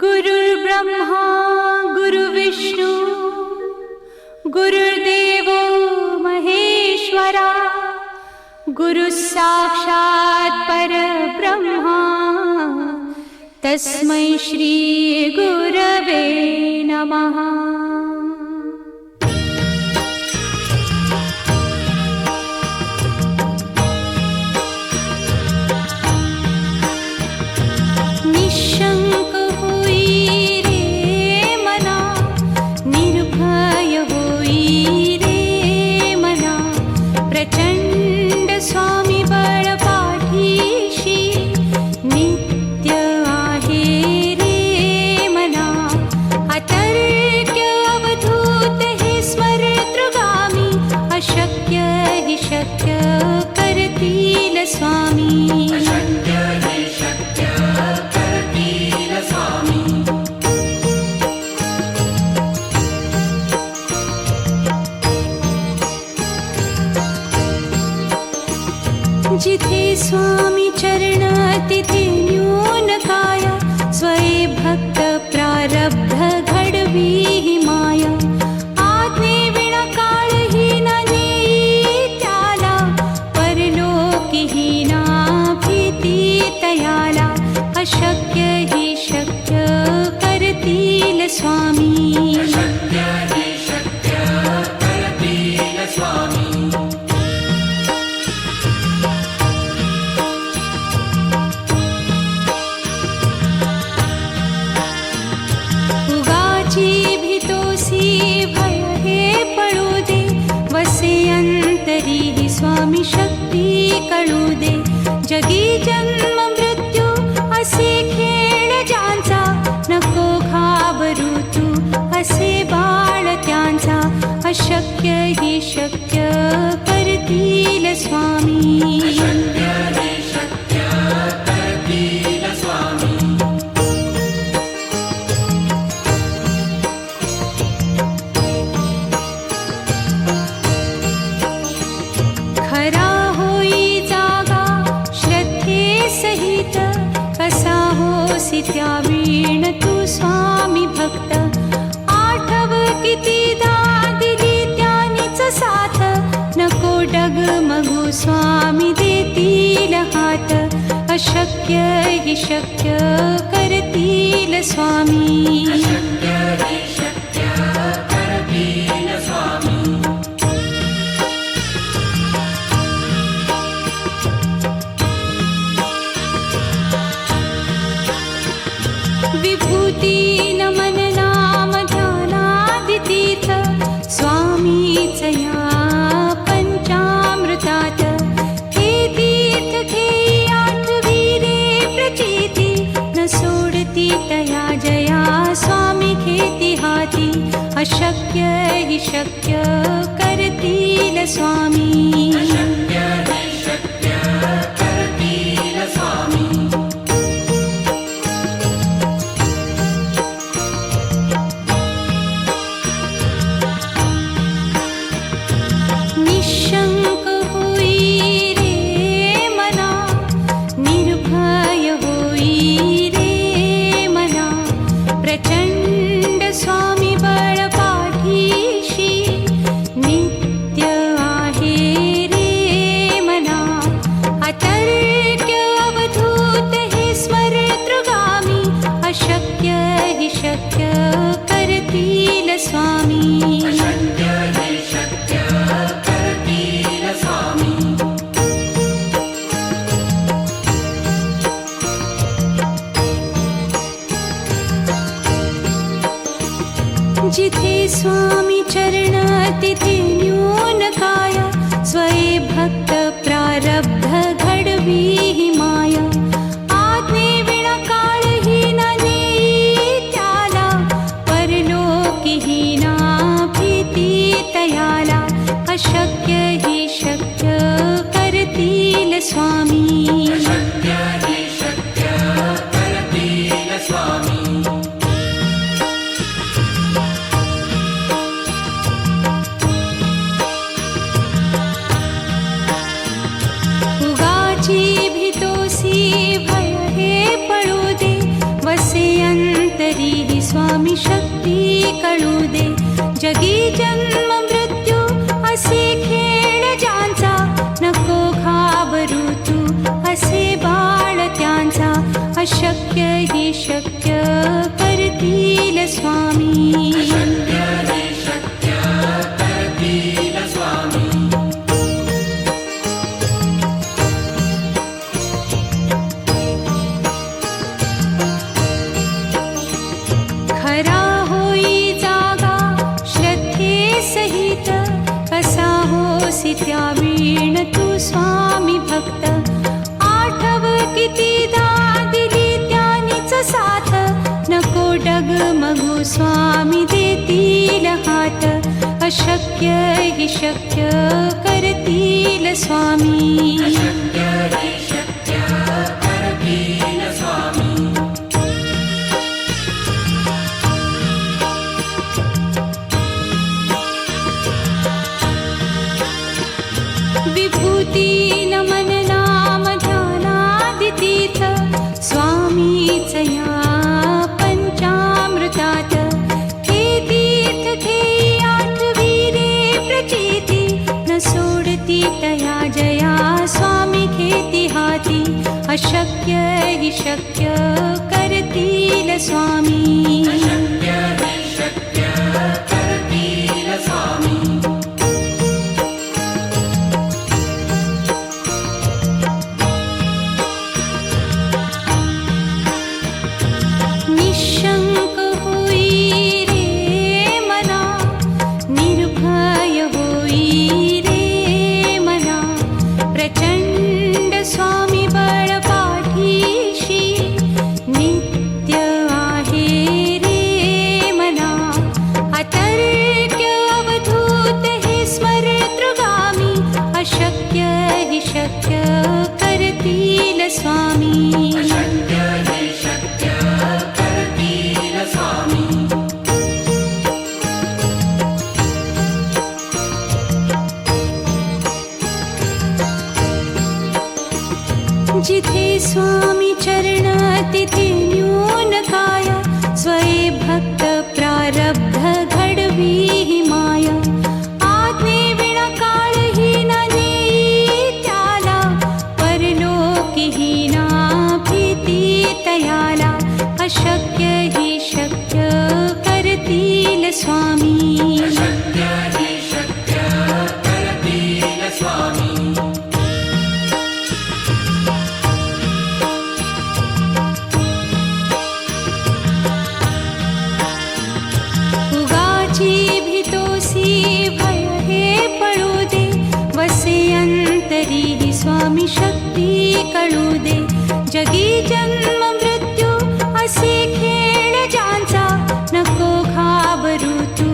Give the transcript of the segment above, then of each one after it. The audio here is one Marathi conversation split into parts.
गुरुर्ब्रह्मा गुरुर्विष्णू गुरुर्देवो महेश्वरा गुरुः साक्षात् परब्रह्मा तस्मै श्री गुरवे नमः। निशंक होई रे मना, निर्भय होई रे मना, प्रचंड स्वामी बळ पाठीशी नित्य आहे रे मना। अतर्क्य अवधूत हे स्मरतृगामी, अशक्य हि शक्य करतील स्वामी। जिथे स्वामी चरण तिथे न्यून काया, स्वये भक्त प्रारब्ध घडवी ही माया। आज्ञे विना काळहीन नेई त्याला, परलोकीहीना भीती तयाला। अशक्य हि शक्य करतील स्वामी। भय हे पळू दे, वसे अंतरी ही स्वामी शक्ती कळू दे। जगी जन्म मृत्यू असे खेळ ज्यांचा, नको घाबरू तू असे बाळ त्यांचा। अशक्य ही शक्य करतील स्वामी। खरा होई जागा श्रद्धे सहित, कसा होसी त्या वीण तू स्वामी भक्त। आठव कितीदा दिली त्यानीच साथ, नको डगमगू स्वामी देतील हात। अशक्य हि शक्य करतील स्वामी। विभूती नमन नाम ध्यानादितीर्थ, स्वामीच या पंचामृतात। हे तीर्थ घेई आठवी रे प्रचिती, न सोडती तया जया स्वामी घेती हाती। अशक्य हि शक्य करतील स्वामी। निशंक होई रे मना, निर्भय होई रे मना, प्रचंड स्वामी बळ पाठीशी नित्य आहे रे मना। अतर्क्य अवधूत हे स्मरतृगामी, अशक्य हि शक्य करतील स्वामी। जिथे स्वामी चरण तिथे न्यून काया, स्वये भक्त प्रारब्ध घडवी ही माया। आज्ञे विना काळहीन नेई त्याला, परलोकीहीना भीती तयाला। अशक्य हि शक्य करतील स्वामी। भय हे पळू दे, वसे अंत तरीही स्वामी शक्ती कळू दे. जगी जन्म मृत्यू असे खेळ ज्यांचा, नको घाबरू तू असे बाळ त्यांचा. अशक्य ही शक्य करतील स्वामी. खरा होई जागा श्रद्धे सहित, कसा होसी त्या वीण तू स्वामी भक्त. आठव कितीदा दिली त्यानीच साथ, नको डगमगू स्वामी देतील हात. अशक्य ही शक्य करतील स्वामी. विभूती नमन नाम ध्यानादितीर्थ, स्वामीच या पंचामृतात. हे तीर्थ घेई आठवी रे प्रचिती, न सोडती तया जया स्वामी घेती हाती. अशक्य ही शक्य करतील स्वामी. निशंक होई रे मना, निर्भय होई रे मना. प्रचंड स्वामी बळ पाठीशी, नित्य आहे रे मना. अतर्क्य अवधूत हे स्मरतृगामी, अशक्य ही शक्य करतील स्वामी. जिथे स्वामी चरण तिथे न्यून काय, स्वये भक्त प्रारब्ध घडवी ही माया. आज्ञे विना काळही न नेई त्याला, परलोकीही ना भीती तयाला. अशक्य ही शक्य करतील स्वामी. भय हे पळू दे, वसे अंतरी ही स्वामी शक्ती कळू दे. जगी जन्म मृत्यू असे खेळ ज्यांचा, नको घाबरू तू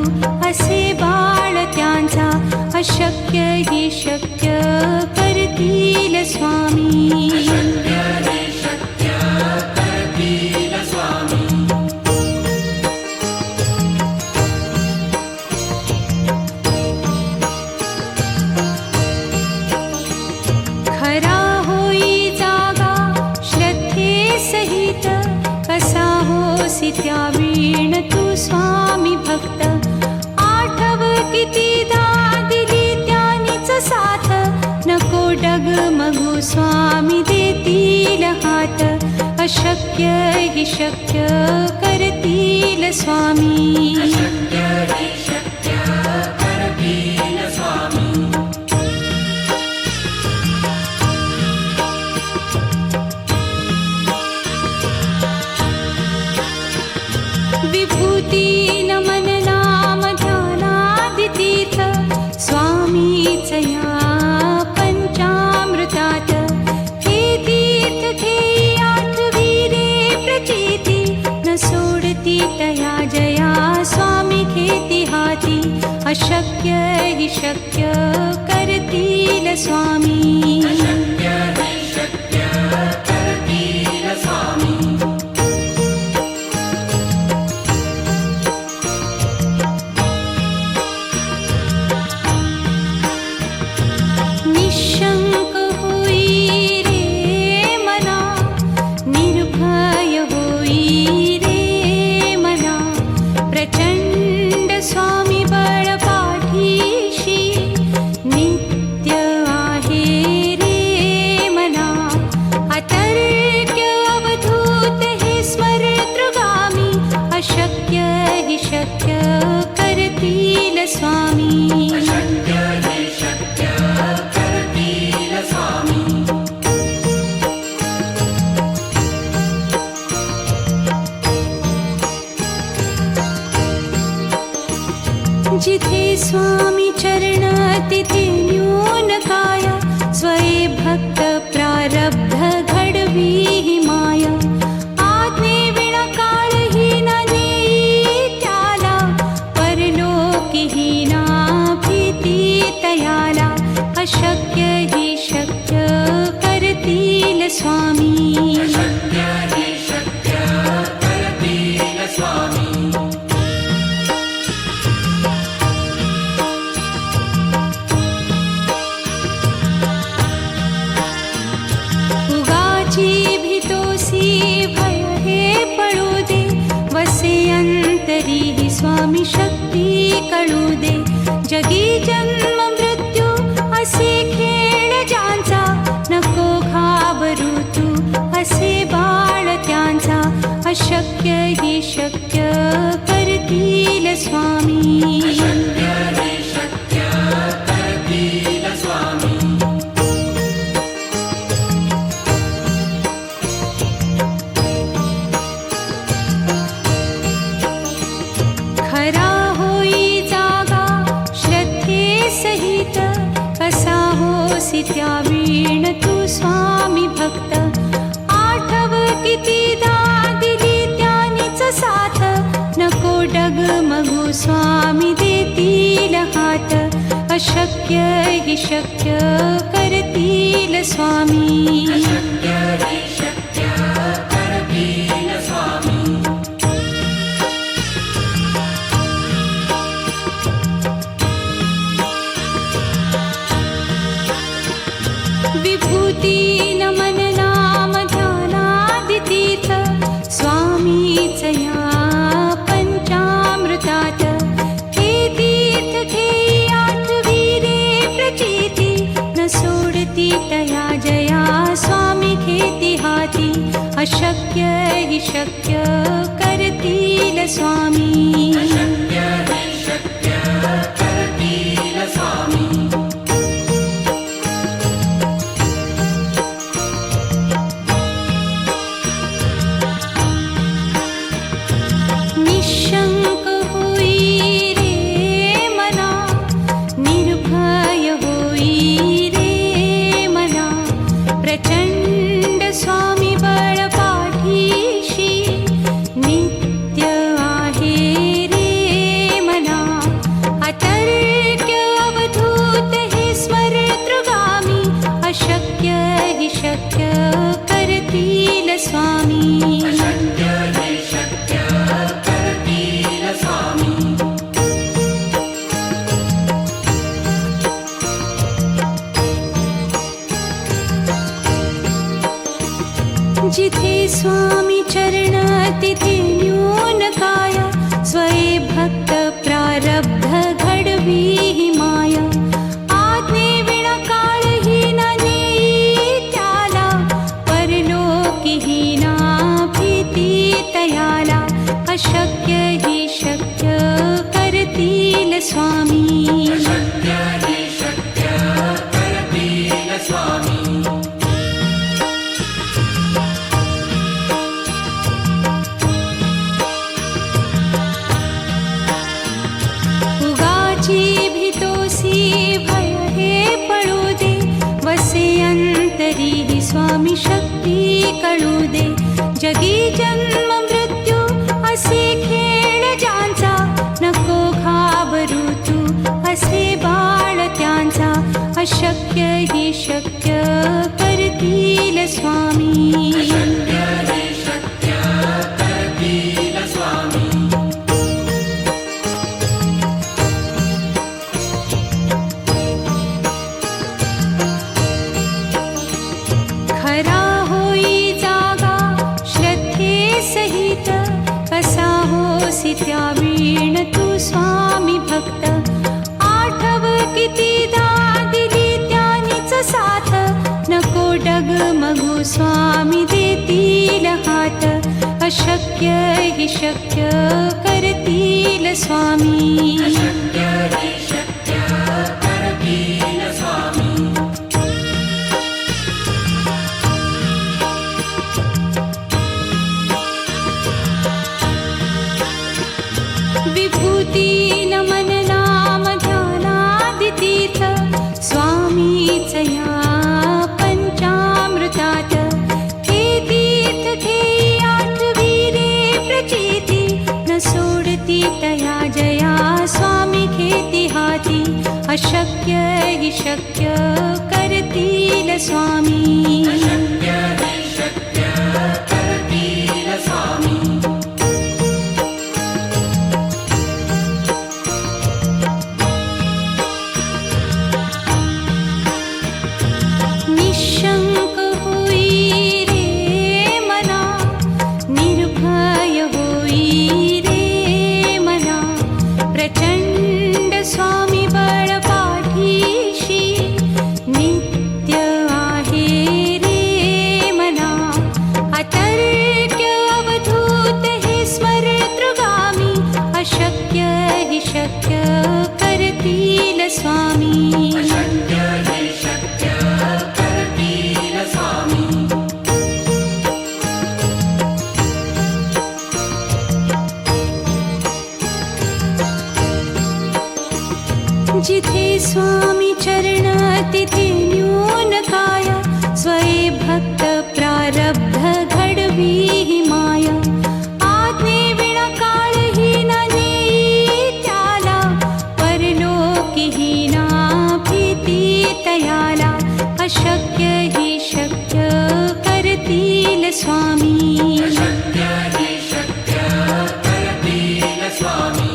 असे बाळ त्यांचा. अशक्य ही शक्य करतील स्वामी. खरा होई जागा श्रद्धे सहित, कसा होसी त्या वीण तू स्वामी भक्त. आठव कितीदा दिली त्यानीच साथ, नको डगमगू स्वामी देतील हात. अशक्य ही शक्य करतील स्वामी. विभूती नमन नाम ध्यानादितीर्थ, स्वामीच या पंचामृतात. हे तीर्थ घेई आठवी रे प्रचिती, न सोडती तया जया स्वामी घेती हाती. अशक्य ही शक्य करतील स्वामी. निशंक होई रे मना, निर्भय होई रे अशक्य हि शक्य करतील स्वामी. अशक्य हि शक्य करतील स्वामी. जिथे स्वामी चरण तिथे न्यून काया. स्वये भक्त प्रारब्ध घडवी हि माया. आज्ञे विना काळही न नेई त्याला. परलोकी हि ना भीती तयाला. अशक्य हि शक्य करतील स्वामी. अशक्य हि शक्य करतील स्वामी. उगाची भीतोसी भय हे पळू दे. वसे अंतरी हि स्वामी शक्ती कळू दे. जगी जन्म मृत्यू असे खेळ ज्यांचा. नको घाबरू तू असे बाळ त्यांचा. अशक्य हि शक्य करतील स्वामी. अशक्य हि शक्य करतील स्वामी. खरा होई जागा श्रद्धे सहित. कसा होसी त्या वीण तू स्वामी भक्त. आठव कितीदा दिली त्यानीच साथ. नको डगमगू स्वामी देतील हात. अशक्य हि शक्य करतील स्वामी. अशक्य हि शक्य करतील स्वामी. विभूती नमन नाम ध्यानादितीर्थ. स्वामीच या पंचामृतात. हे तीर्थ घेई आठवी रे प्रचिती. न सोडती तया जया स्वामी घेती हाती. अशक्य हि शक्य करतील स्वामी. अशक्य हि शक्य करतील स्वामी. निशंक होई रे मना. निर्भय होई रे मना. प्रचंड स्वामी बळ पाठीशी. नित्य आहे रे मना. अतर्क्य अवधूत हे स्मरतृगामी. अशक्य हि शक्य करतील स्वामी. अशक्य हि शक्य करतील स्वामी. जिथे स्वामी चरण तिथे न्यून काया. स्वये भक्त प्रारब्ध घडवी हि माया. आज्ञे विना काळही न नेई त्याला. परलोकी हि ना भीती तयाला. अशक्य हि शक्य करतील स्वामी. अशक्य हि शक्य करतील स्वामी. उगाची भीतोसी भय हे पळू दे. वसे अंतरी हि स्वामी शक्ती कळू दे. जगी जन्म मृत्यू असे खेळ ज्यांचा. नको घाबरू तू असे बाळ त्यांचा. अशक्य हि शक्य करतील स्वामी. अशक्य हि शक्य करतील स्वामी. खरा होई जागा श्रद्धे सहित. कसा होसी त्या वीण तू स्वामी भक्त. आठव कितीदा दिली त्यानीच साथ. नको डगमगू स्वामी देतील हात. अशक्य हि शक्य करतील स्वामी. अशक्य हि शक्य करतील स्वामी. विभूती नमन नाम ध्यानादितीर्थ स्वामीच या पंचामृतात. हे तीर्थ घेई आठविले प्रचिती न सोडती तया जया स्वामी घेती हाती. अशक्य हि शक्य करतील स्वामी. अशक्य हि शक्य करतील स्वामी. निशंक होई रे मना, निर्भय होई रे मना. प्रचंड स्वामी बळ पाठीशी नित्य आहे रे मना. अतर्क्य अवधूत हे स्मरतृगामी. अशक्य हि शक्य करतील स्वामी. अशक्य हि शक्य करतील स्वामी. जिथे स्वामी चरण तिथे न्यून काय. स्वये भक्त प्रारब्ध घडवी हि माया. आज्ञे विना काळही न नेई त्याला. परलोकीही ना भीती तयाला. अशक्य हि शक्य करतील स्वामी. अशक्य हि शक्य करतील स्वामी.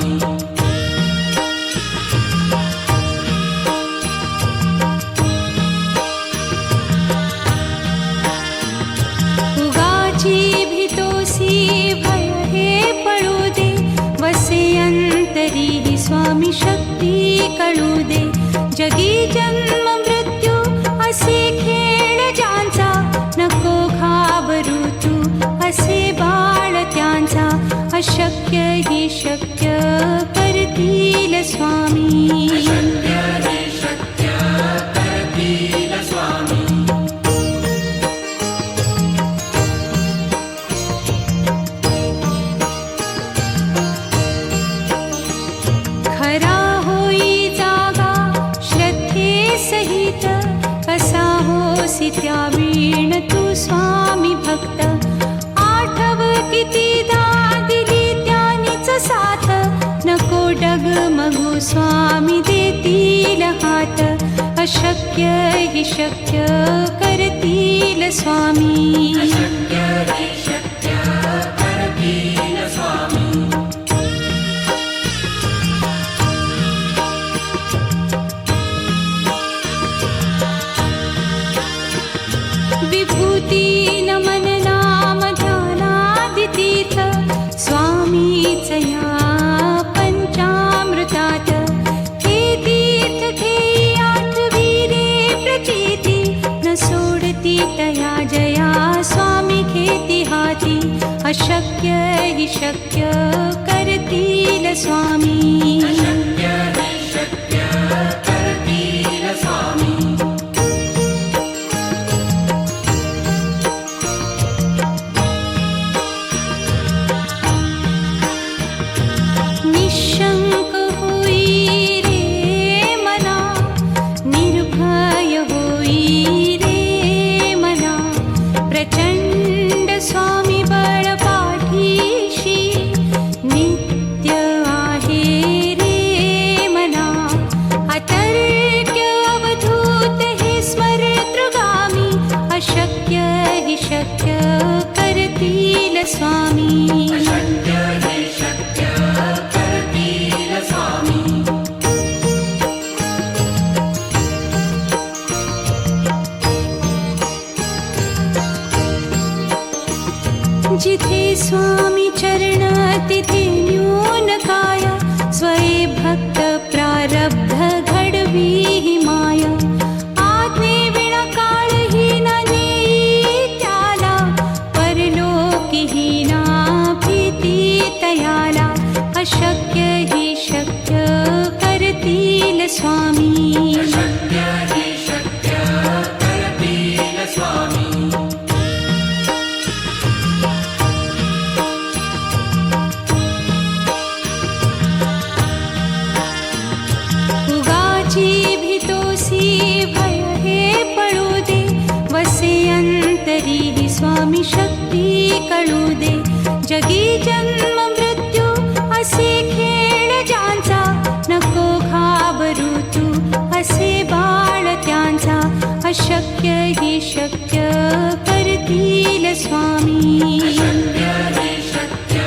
उगाची भीतोसी भय हे पळू दे. वसे अंतरी हि स्वामी शक्ती कळू दे. जगी जन्म मृत्यू असे खेळ ज्यांचा. नको घाबरू तू असे बाळ त्यांचा. अशक्य हि शक्य करतील स्वामी. अशक्य हि शक्य करतील स्वामी. खरा होई जागा श्रद्धे सहित. कसा होसी त्या वीण तू स्वामी भक्त. आठव कितीदा दिली त्यानीच साथ. नको डगमगू स्वामी देतील हात. अशक्य हि शक्य करतील स्वामी. अशक्य हि शक्य करतील स्वामी. विभूती नमन नाम ध्यानादितीर्थ स्वामीच या पंचामृतात. हे तीर्थ घेई आठविले प्रचिती न सोडती तया जया स्वामी घेती हाती. अशक्य हि शक्य करतील स्वामी. अशक्य हि शक्य करतील स्वामी. निशंक होई रे मना, निर्भय होई रे मना. प्रचंड स्वामी बळ पाठीशी नित्य आहे रे मना. जगी जन्म मृत्यू असे खेळ ज्यांचा नको घाबरू तू असे बाळ त्यांचा अशक्य ही शक्य करतील स्वामी शक्य हि शक्य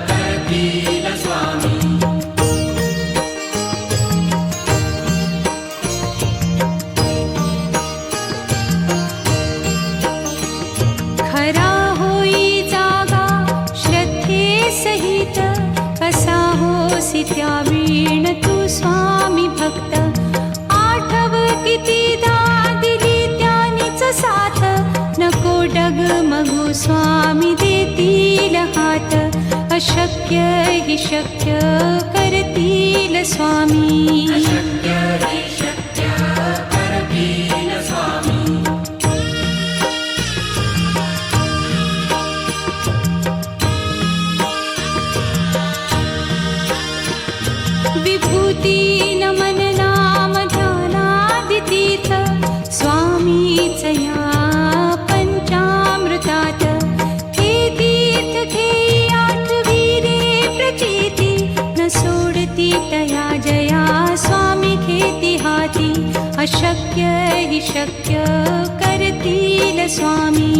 करतील स्वामी खरा होई जागा श्रद्धे सहित कसा होसी त्या वीण तू स्वामी भक्त आठव कितीदा दिली त्यानीच साथ नको डगमगू स्वामी देतील हात अशक्य हि शक्य करतील स्वामी शक्य हि शक्य करतील स्वामी विभूती नमन नाम ध्यानादितीर्थ स्वामीच या पंचामृतात हे तीर्थ घेई आठवी रे प्रचिती न सोडती तया जया स्वामी घेती हाती अशक्य हि शक्य करतील स्वामी